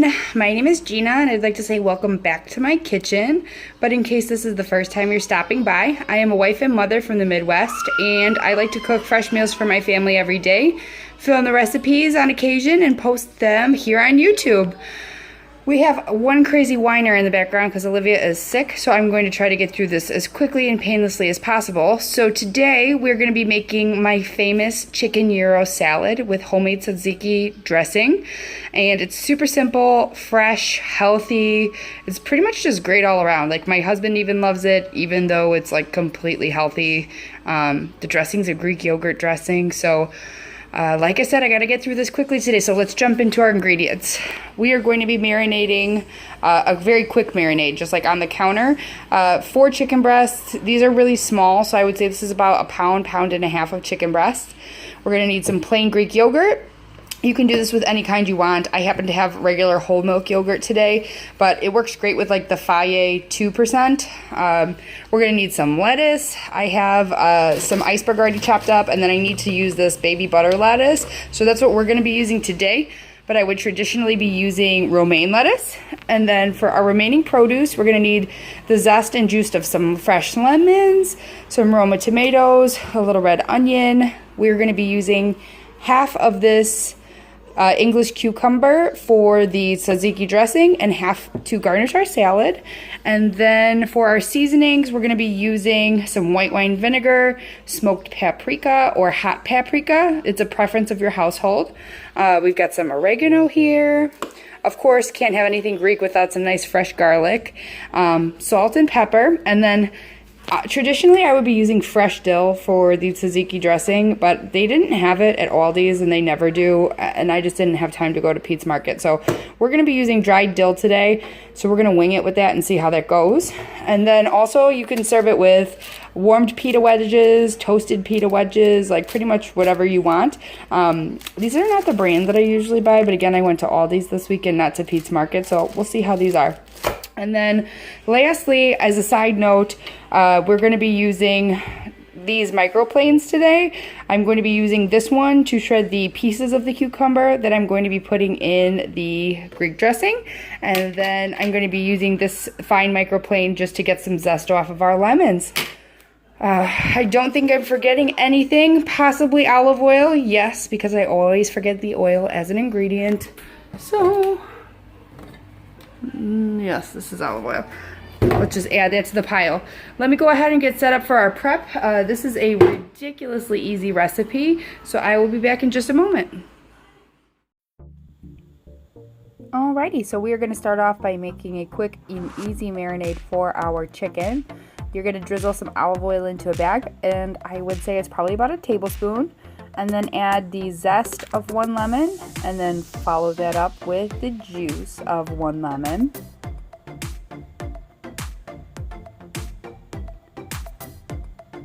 everyone, my name is Gina and I'd like to say welcome back to my kitchen. But in case this is the first time you're stopping by, I am a wife and mother from the Midwest and I like to cook fresh meals for my family every day, film the recipes on occasion and post them here on YouTube. We have one crazy whiner in the background because Olivia is sick, so I'm going to try to get through this as quickly and painlessly as possible. So today we're going to be making my famous chicken gyros salad with homemade tzatziki dressing. And it's super simple, fresh, healthy. It's pretty much just great all around. Like my husband even loves it, even though it's like completely healthy. The dressing's a Greek yogurt dressing, so like I said, I got to get through this quickly today, so let's jump into our ingredients. We are going to be marinating a very quick marinade, just like on the counter. 4 chicken breasts. These are really small, so I would say this is about a pound and a half of chicken breast. We're going to need some plain Greek yogurt. You can do this with any kind you want. I happen to have regular whole milk yogurt today, but it works great with like the Fage 2%. We're gonna need some lettuce. I have some iceberg already chopped up, and then I need to use this baby butter lettuce. So that's what we're gonna be using today, but I would traditionally be using romaine lettuce. And then for our remaining produce, we're gonna need the zest and juice of some fresh lemons, some Roma tomatoes, a little red onion. We're gonna be using half of this English cucumber for the tzatziki dressing and half to garnish our salad. And then for our seasonings, we're going to be using some white wine vinegar, smoked paprika or hot paprika. It's a preference of your household. We've got some oregano here. Of course, can't have anything Greek without some nice fresh garlic, salt and pepper, and then traditionally, I would be using fresh dill for the tzatziki dressing, but they didn't have it at Aldi's, and they never do, and I just didn't have time to go to Pete's Market. So we're going to be using dried dill today, so we're going to wing it with that and see how that goes. And then also, you can serve it with warmed pita wedges, toasted pita wedges, like pretty much whatever you want. These are not the brand that I usually buy, but again, I went to Aldi's this weekend, not to Pete's Market, so we'll see how these are. And then lastly, as a side note, we're going to be using these microplanes today. I'm going to be using this one to shred the pieces of the cucumber that I'm going to be putting in the Greek dressing. And then I'm going to be using this fine microplane just to get some zest off of our lemons. I don't think I'm forgetting anything. Possibly olive oil. Yes, because I always forget the oil as an ingredient. So yes, this is olive oil. Let's just add that to the pile. Let me go ahead and get set up for our prep. This is a ridiculously easy recipe, so I will be back in just a moment. Alrighty, so we are going to start off by making a quick and easy marinade for our chicken. You're going to drizzle some olive oil into a bag, and I would say it's probably about a tablespoon. And then add the zest of 1 lemon, and then follow that up with the juice of 1 lemon.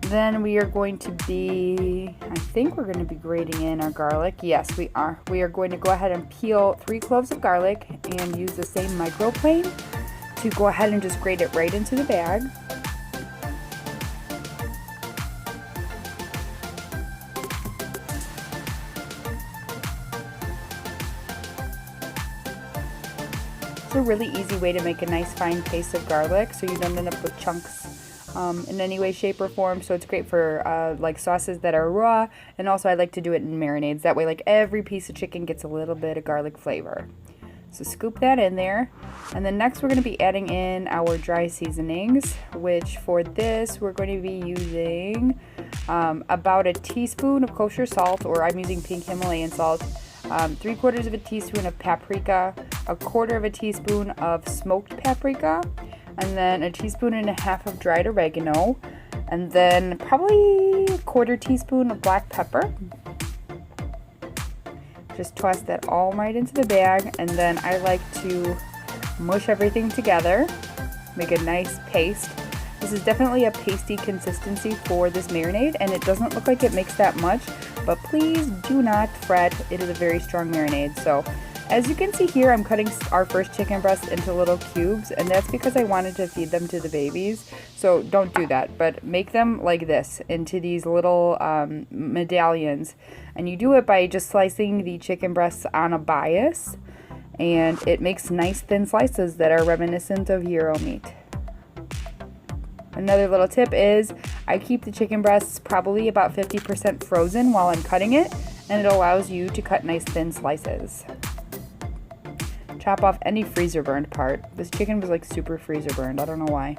Then we are going to be, I think we're going to be grating in our garlic. Yes, we are. We are going to go ahead and peel 3 cloves of garlic and use the same microplane to go ahead and just grate it right into the bag. A really easy way to make a nice fine paste of garlic so you don't end up with chunks in any way, shape, or form. So it's great for like sauces that are raw, and also I like to do it in marinades. That way like every piece of chicken gets a little bit of garlic flavor. So scoop that in there, and then next we're going to be adding in our dry seasonings, which for this we're going to be using about a teaspoon of kosher salt, or I'm using pink Himalayan salt, 3/4 of a teaspoon of paprika, 1/4 of a teaspoon of smoked paprika, and then a teaspoon and a half of dried oregano, and then probably 1/4 teaspoon of black pepper. Just toss that all right into the bag, and then I like to mush everything together, make a nice paste. This is definitely a pasty consistency for this marinade, and it doesn't look like it makes that much, but please do not fret, it is a very strong marinade. So as you can see here, I'm cutting our first chicken breast into little cubes, and that's because I wanted to feed them to the babies. So don't do that, but make them like this, into these little medallions. And you do it by just slicing the chicken breasts on a bias. and it makes nice thin slices that are reminiscent of gyro meat. Another little tip is I keep the chicken breasts probably about 50% frozen while I'm cutting it, and it allows you to cut nice thin slices. Chop off any freezer burned part. This chicken was like super freezer burned. I don't know why.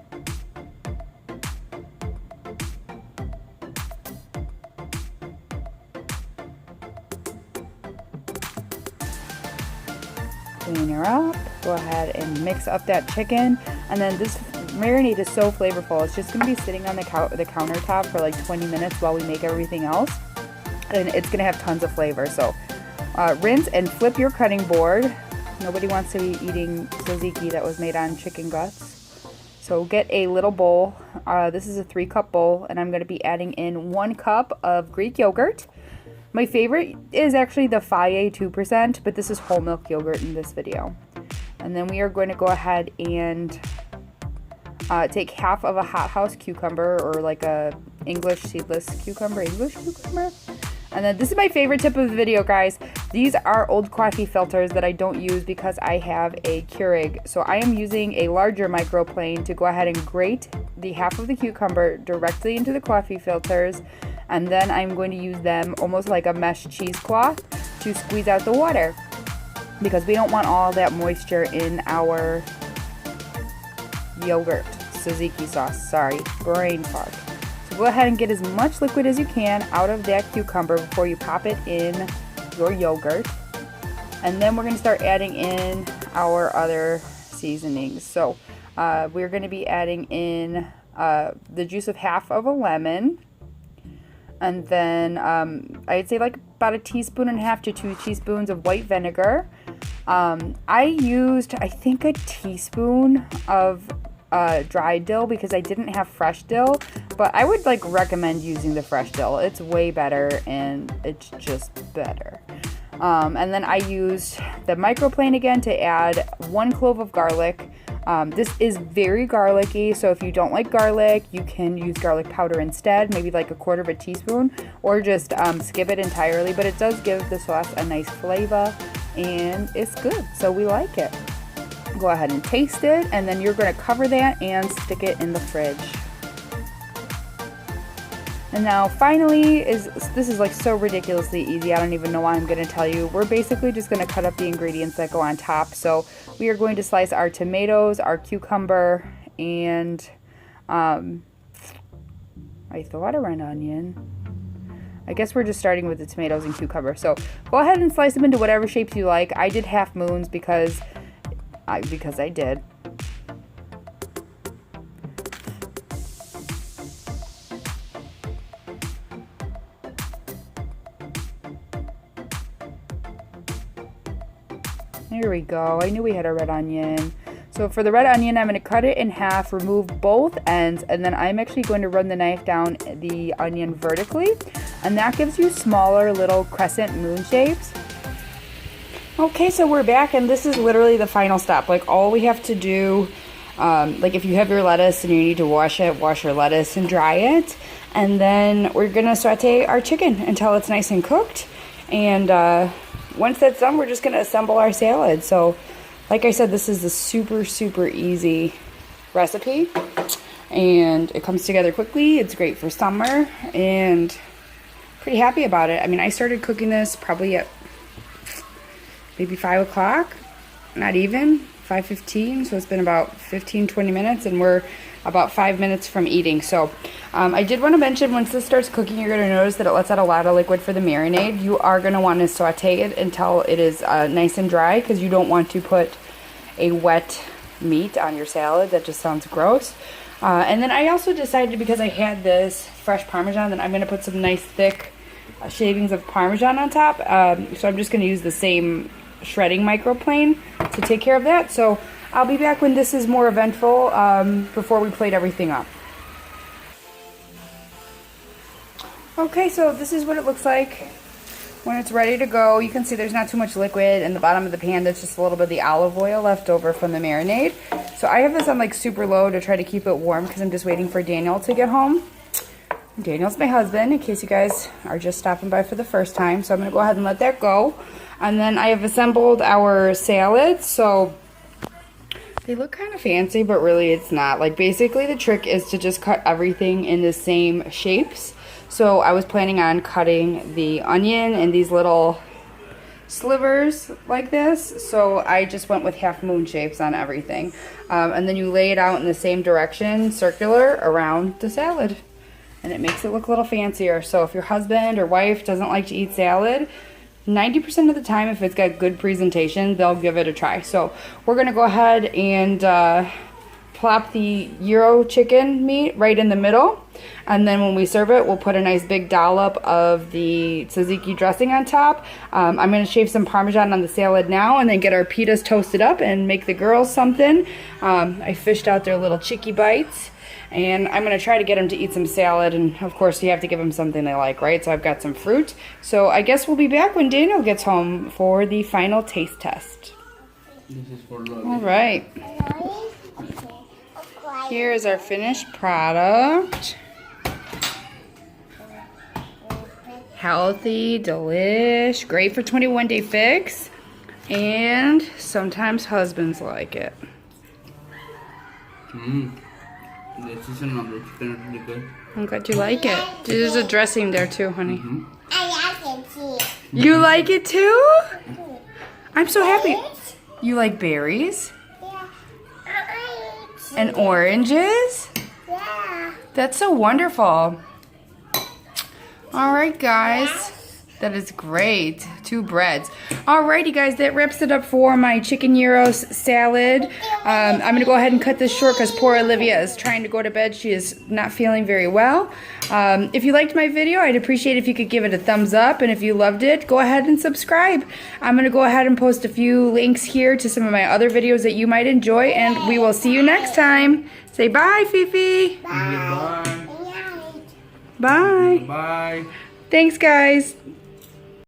Clean her up. Go ahead and mix up that chicken, and then this marinade is so flavorful. It's just going to be sitting on the countertop for like 20 minutes while we make everything else, and it's going to have tons of flavor. So rinse and flip your cutting board. Nobody wants to be eating tzatziki that was made on chicken guts. So get a little bowl. This is a 3-cup bowl, and I'm going to be adding in 1 cup of Greek yogurt. My favorite is actually the Faye 2%, but this is whole milk yogurt in this video. And then we are going to go ahead and take half of a hothouse cucumber, or like a English seedless cucumber, And then this is my favorite tip of the video, guys. These are old coffee filters that I don't use because I have a Keurig. So I am using a larger microplane to go ahead and grate the half of the cucumber directly into the coffee filters. And then I'm going to use them almost like a mesh cheesecloth to squeeze out the water, because we don't want all that moisture in our yogurt tzatziki sauce. Sorry, brain fart. So go ahead and get as much liquid as you can out of that cucumber before you pop it in your yogurt. And then we're going to start adding in our other seasonings. So we're going to be adding in the juice of half of a lemon. And then I'd say like about 1.5 teaspoons to 2 teaspoons of white vinegar. I used, I think, a teaspoon of dried dill because I didn't have fresh dill, but I would like recommend using the fresh dill. It's way better, and it's just better. And then I used the microplane again to add 1 clove of garlic. This is very garlicky, so if you don't like garlic, you can use garlic powder instead, maybe like 1/4 teaspoon, or just skip it entirely, but it does give the sauce a nice flavor, and it's good, so we like it. Go ahead and taste it, and then you're going to cover that and stick it in the fridge. And now finally, this is like so ridiculously easy, I don't even know why I'm going to tell you. We're basically just going to cut up the ingredients that go on top. So we are going to slice our tomatoes, our cucumber, and I thought a red onion. I guess we're just starting with the tomatoes and cucumber. So go ahead and slice them into whatever shapes you like. I did half moons because I did. There we go. I knew we had a red onion. So for the red onion, I'm going to cut it in half, remove both ends, and then I'm actually going to run the knife down the onion vertically, and that gives you smaller little crescent moon shapes. Okay, so we're back, and this is literally the final step. Like, all we have to do, like if you have your lettuce and you need to wash it, wash your lettuce and dry it, and then we're going to saute our chicken until it's nice and cooked. And once that's done, we're just going to assemble our salad. So like I said, this is a super, super easy recipe, and it comes together quickly. It's great for summer, and pretty happy about it. I mean, I started cooking this probably at maybe 5 o'clock, not even, 5:15, so it's been about 15-20 minutes, and we're about 5 minutes from eating. So I did want to mention, once this starts cooking, you're going to notice that it lets out a lot of liquid for the marinade. You are going to want to saute it until it is nice and dry, because you don't want to put a wet meat on your salad. That just sounds gross. And then I also decided, because I had this fresh Parmesan, that I'm going to put some nice thick shavings of Parmesan on top. So I'm just going to use the same shredding microplane to take care of that. So I'll be back when this is more eventful, before we plate everything up. Okay, so this is what it looks like when it's ready to go. You can see there's not too much liquid in the bottom of the pan. There's just a little bit of the olive oil left over from the marinade. So I have this on like super low to try to keep it warm, because I'm just waiting for Daniel to get home. Daniel's my husband, in case you guys are just stopping by for the first time. So I'm going to go ahead and let that go. And then I have assembled our salad. So they look kind of fancy, but really it's not. Like basically the trick is to just cut everything in the same shapes. So I was planning on cutting the onion in these little slivers like this. So I just went with half moon shapes on everything. And then you lay it out in the same direction, circular, around the salad. And it makes it look a little fancier. So if your husband or wife doesn't like to eat salad, 90% of the time, if it's got good presentation, they'll give it a try. So we're gonna go ahead and plop the gyro chicken meat right in the middle. And then when we serve it, we'll put a nice big dollop of the tzatziki dressing on top. I'm gonna shave some Parmesan on the salad now and then get our pitas toasted up and make the girls something. I fished out their little chicky bites. And I'm going to try to get them to eat some salad, and of course you have to give them something they like, right? So I've got some fruit. So I guess we'll be back when Daniel gets home for the final taste test. This is for Lolly. All right. Here is our finished product. Healthy, delish, great for 21-day fix, and sometimes husbands like it. This is another chicken, really good. I'm glad you like it. There's a dressing there too, honey. I like it too. You like it too? I'm so happy. You like berries? Yeah. And oranges? Yeah. That's so wonderful. All right, guys. That is great. 2 breads. Alrighty, guys, that wraps it up for my chicken gyros salad. I'm going to go ahead and cut this short because poor Olivia is trying to go to bed. She is not feeling very well. If you liked my video, I'd appreciate if you could give it a thumbs up. And if you loved it, go ahead and subscribe. I'm going to go ahead and post a few links here to some of my other videos that you might enjoy. And we will see you next time. Say bye, Fifi. Bye. Bye. Bye. Thanks, guys.